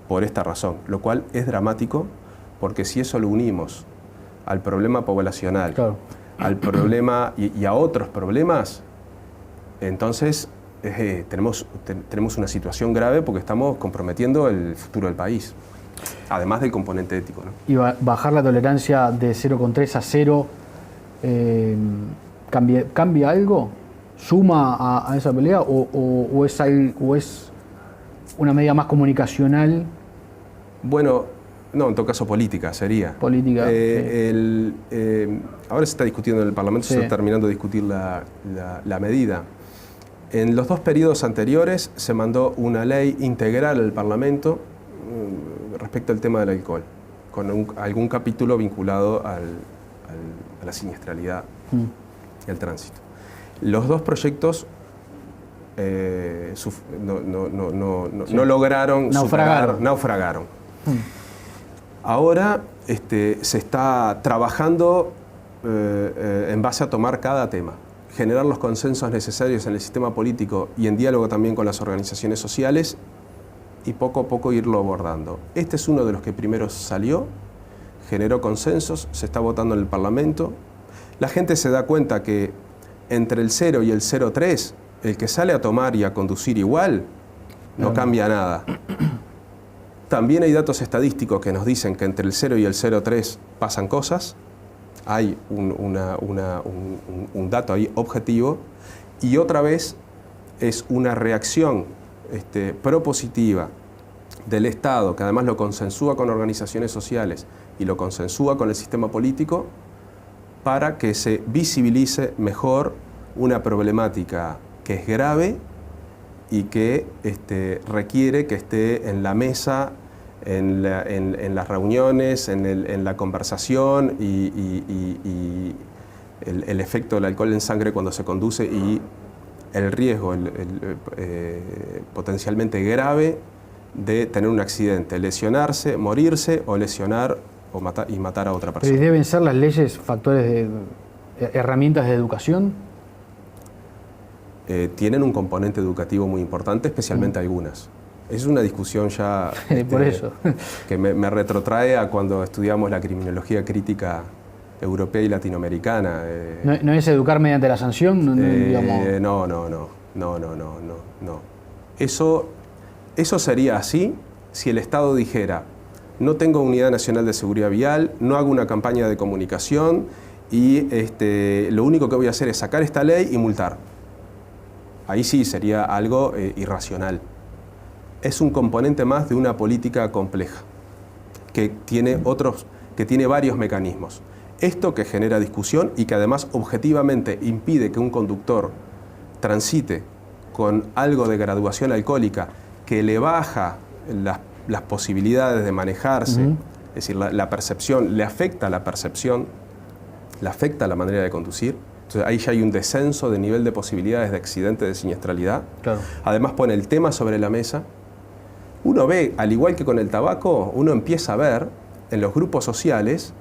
por esta razón, lo cual es dramático, porque si eso lo unimos al problema poblacional, claro, al problema y a otros problemas, entonces tenemos una situación grave porque estamos comprometiendo el futuro del país. Además del componente ético, ¿no? Y bajar la tolerancia de 0,3 a 0, ¿cambia algo? ¿Suma a esa pelea o es una medida más comunicacional? Bueno, no, en todo caso política sería. Política. Ahora se está discutiendo en el Parlamento, sí, se está terminando de discutir la medida. En los 2 periodos anteriores se mandó una ley integral al Parlamento respecto al tema del alcohol, con algún capítulo vinculado a la siniestralidad y al tránsito. Los 2 proyectos no lograron naufragaron. Ahora se está trabajando en base a tomar cada tema, generar los consensos necesarios en el sistema político y en diálogo también con las organizaciones sociales y poco a poco irlo abordando. Este es uno de los que primero salió, generó consensos, se está votando en el Parlamento. La gente se da cuenta que entre el 0 y el 0,3, el que sale a tomar y a conducir igual, no cambia nada. También hay datos estadísticos que nos dicen que entre el 0 y el 0,3 pasan cosas. Hay un dato ahí objetivo. Y otra vez es una reacción propositiva del Estado, que además lo consensúa con organizaciones sociales y lo consensúa con el sistema político, para que se visibilice mejor una problemática que es grave y que requiere que esté en la mesa, en las reuniones, en la conversación y el efecto del alcohol en sangre cuando se conduce y el riesgo potencialmente grave de tener un accidente, lesionarse, morirse o lesionar y matar a otra persona. ¿Pero deben ser las leyes factores herramientas de educación? Tienen un componente educativo muy importante, especialmente algunas. Es una discusión ya por eso. Que me retrotrae a cuando estudiamos la criminología crítica europea y latinoamericana. ¿No es educar mediante la sanción? No. Eso sería así si el Estado dijera: no tengo unidad nacional de seguridad vial, no hago una campaña de comunicación y lo único que voy a hacer es sacar esta ley y multar. Ahí sí sería algo irracional. Es un componente más de una política compleja que tiene varios mecanismos. Esto que genera discusión y que además objetivamente impide que un conductor transite con algo de graduación alcohólica que le baja las posibilidades de manejarse, es decir, la percepción, le afecta la percepción, le afecta la manera de conducir. Entonces ahí ya hay un descenso de nivel de posibilidades de accidente, de siniestralidad. Claro. Además pone el tema sobre la mesa. Uno ve, al igual que con el tabaco, uno empieza a ver en los grupos sociales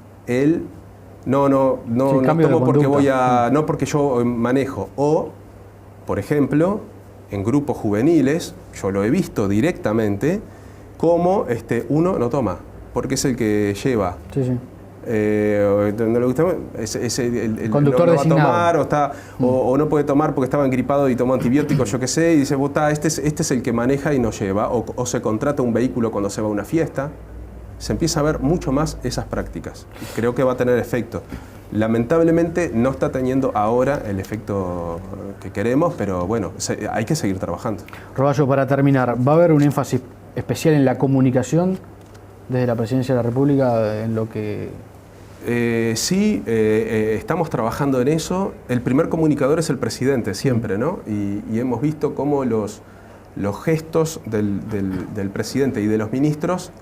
no tomo porque no porque yo manejo. O, por ejemplo, en grupos juveniles, yo lo he visto directamente, como uno no toma, porque es el que lleva. Sí. No le gusta, el conductor no designado. Va a tomar o no puede tomar porque estaba engripado y tomó antibióticos, yo qué sé, y dice, este es el que maneja y no lleva, o se contrata un vehículo cuando se va a una fiesta. Se empieza a ver mucho más esas prácticas. Creo que va a tener efecto. Lamentablemente no está teniendo ahora el efecto que queremos, pero bueno, hay que seguir trabajando. Roballo, para terminar, ¿va a haber un énfasis especial en la comunicación desde la Presidencia de la República en lo que...? Sí, estamos trabajando en eso. El primer comunicador es el presidente, siempre, ¿no? Y hemos visto cómo los gestos del presidente y de los ministros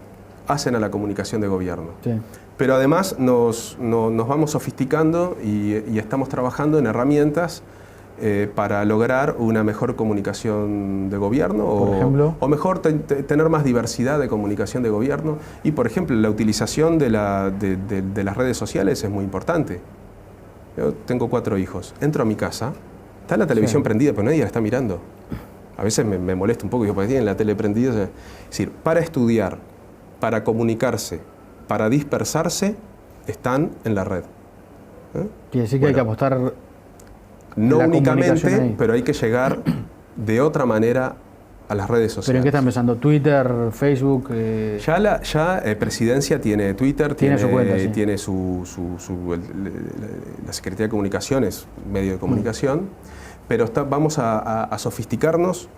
hacen a la comunicación de gobierno. Sí. Pero además nos vamos sofisticando y estamos trabajando en herramientas para lograr una mejor comunicación de gobierno, por ejemplo, o mejor tener más diversidad de comunicación de gobierno. Y por ejemplo, la utilización de las redes sociales es muy importante. Yo tengo 4 hijos, entro a mi casa, está la televisión prendida, pero nadie la está mirando. A veces me molesta un poco, digo, porque tienen la tele prendida. Es decir, para estudiar, para comunicarse, para dispersarse, están en la red. Quiere decir que hay que apostar. No únicamente, pero hay que llegar de otra manera a las redes sociales. ¿Pero en qué están pensando? ¿Twitter, Facebook? Ya Presidencia tiene Twitter, tiene su cuenta, sí. Tiene la Secretaría de Comunicaciones, medio de comunicación, pero vamos a sofisticarnos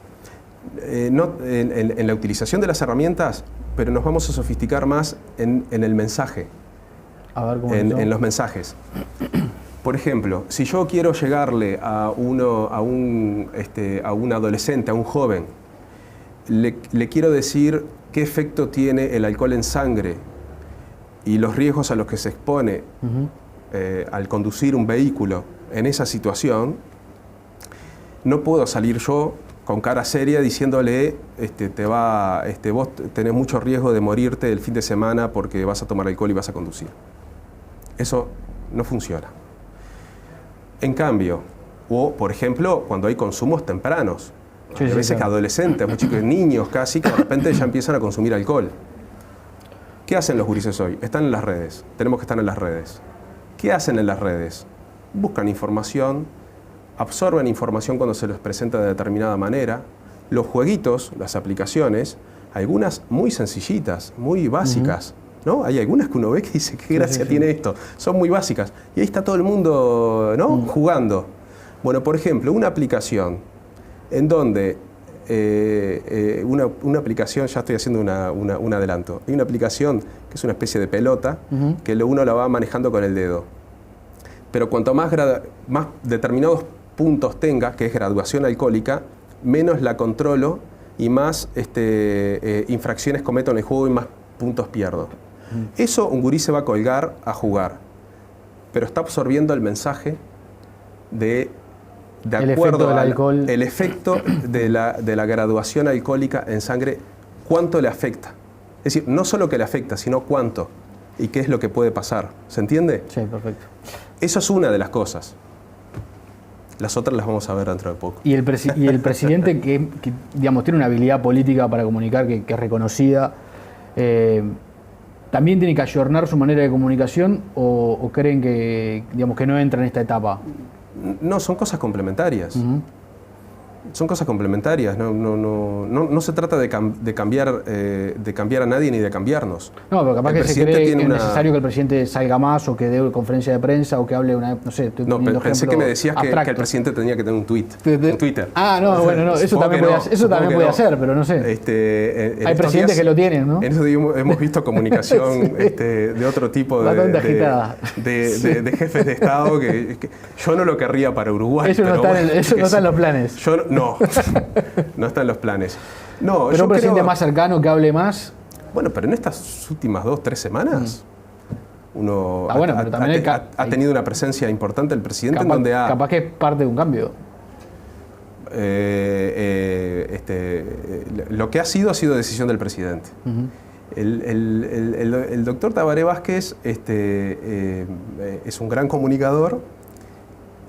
no en la utilización de las herramientas, pero nos vamos a sofisticar más en el mensaje, a ver, ¿cómo en los mensajes. Por ejemplo, si yo quiero llegarle a un adolescente, a un joven, le quiero decir qué efecto tiene el alcohol en sangre y los riesgos a los que se expone al conducir un vehículo en esa situación, no puedo salir yo con cara seria diciéndole vos tenés mucho riesgo de morirte el fin de semana porque vas a tomar alcohol y vas a conducir. Eso no funciona. En cambio, o por ejemplo, cuando hay consumos tempranos, a veces que adolescentes, chicos, niños casi, que de repente ya empiezan a consumir alcohol. ¿Qué hacen los gurises hoy? Están en las redes, tenemos que estar en las redes. ¿Qué hacen en las redes? Buscan información, absorben información cuando se les presenta de determinada manera. Los jueguitos, las aplicaciones, algunas muy sencillitas, muy básicas, ¿no? Hay algunas que uno ve que dice, ¿qué gracia tiene esto? Son muy básicas. Y ahí está todo el mundo, ¿no? Jugando. Bueno, por ejemplo, una aplicación en donde una aplicación, ya estoy haciendo un adelanto, hay una aplicación que es una especie de pelota que uno la va manejando con el dedo. Pero cuanto más determinados puntos tenga, que es graduación alcohólica, menos la controlo y más infracciones cometo en el juego y más puntos pierdo. Eso un gurí se va a colgar a jugar, pero está absorbiendo el mensaje de acuerdo al el efecto de la graduación alcohólica en sangre, cuánto le afecta. Es decir, no solo que le afecta, sino cuánto y qué es lo que puede pasar. ¿Se entiende? Sí, perfecto. Eso es una de las cosas. Las otras las vamos a ver dentro de poco. Y el presidente que digamos, tiene una habilidad política para comunicar que es reconocida, ¿también tiene que ayornar su manera de comunicación o creen que, digamos, que no entra en esta etapa? No, son cosas complementarias. Son cosas complementarias. No se trata de cambiar a nadie ni de cambiarnos. No, pero capaz que se cree que es necesario que el presidente salga más o que dé conferencia de prensa o que hable no sé, estoy poniendo pensé que me decías que el presidente tenía que tener un Twitter. Ah, no, bueno, no, eso también puede hacer, pero no sé. Hay presidentes que lo tienen, ¿no? En eso hemos visto comunicación de otro tipo bastante agitada. De jefes de Estado que yo no lo querría para Uruguay. Eso no está en los planes. No está en los planes. No, pero un presidente más cercano que hable más. Bueno, pero en estas últimas 2-3 semanas uno ha tenido una presencia importante el presidente en donde capaz que es parte de un cambio. Lo que ha sido decisión del presidente. El doctor Tabaré Vázquez es un gran comunicador,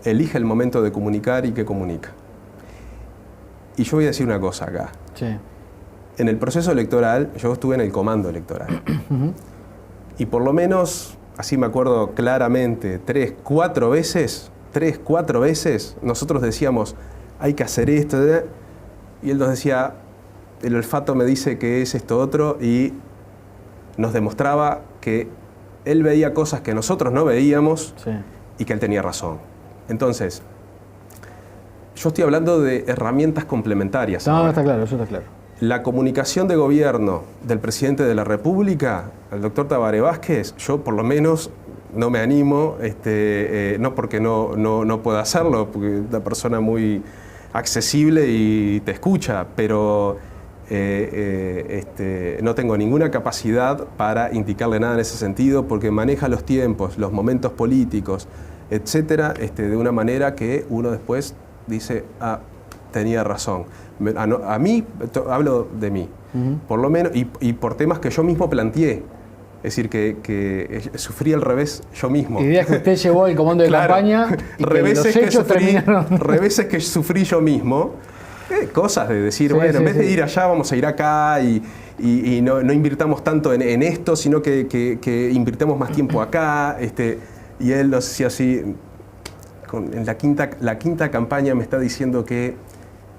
elige el momento de comunicar y que comunica. Y yo voy a decir una cosa acá. Sí. En el proceso electoral, yo estuve en el comando electoral. Y por lo menos, así me acuerdo claramente, 3-4 veces, nosotros decíamos, hay que hacer esto. Y él nos decía, el olfato me dice que es esto otro, y nos demostraba que él veía cosas que nosotros no veíamos y que él tenía razón. Entonces, yo estoy hablando de herramientas complementarias. No, está claro, eso está claro. La comunicación de gobierno del presidente de la República, el doctor Tabaré Vázquez, yo por lo menos no me animo, no porque no pueda hacerlo, porque es una persona muy accesible y te escucha, pero no tengo ninguna capacidad para indicarle nada en ese sentido, porque maneja los tiempos, los momentos políticos, etcétera, de una manera que uno después dice, tenía razón. A mí, hablo de mí, por lo menos, y por temas que yo mismo planteé. Es decir, que sufrí al revés yo mismo. Ideas que usted llevó al comando de campaña y reveses que los hechos terminaron. Reveses que sufrí yo mismo. Cosas de decir, en vez de ir allá, vamos a ir acá y no invirtamos tanto en esto, sino que invirtamos más tiempo acá. Y él nos decía así, en la quinta campaña me está diciendo que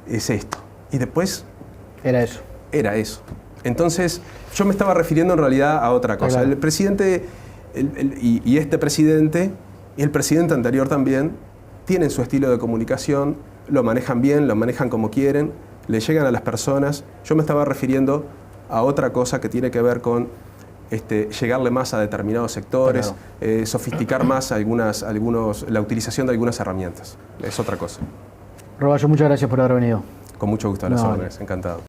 es esto. Y después... Era eso. Entonces, yo me estaba refiriendo en realidad a otra cosa. Claro. El presidente, y este presidente, y el presidente anterior también, tienen su estilo de comunicación, lo manejan bien, lo manejan como quieren, le llegan a las personas. Yo me estaba refiriendo a otra cosa que tiene que ver con llegarle más a determinados sectores, sofisticar más la utilización de algunas herramientas. Es otra cosa. Roballo, muchas gracias por haber venido. Con mucho gusto a las órdenes, encantado.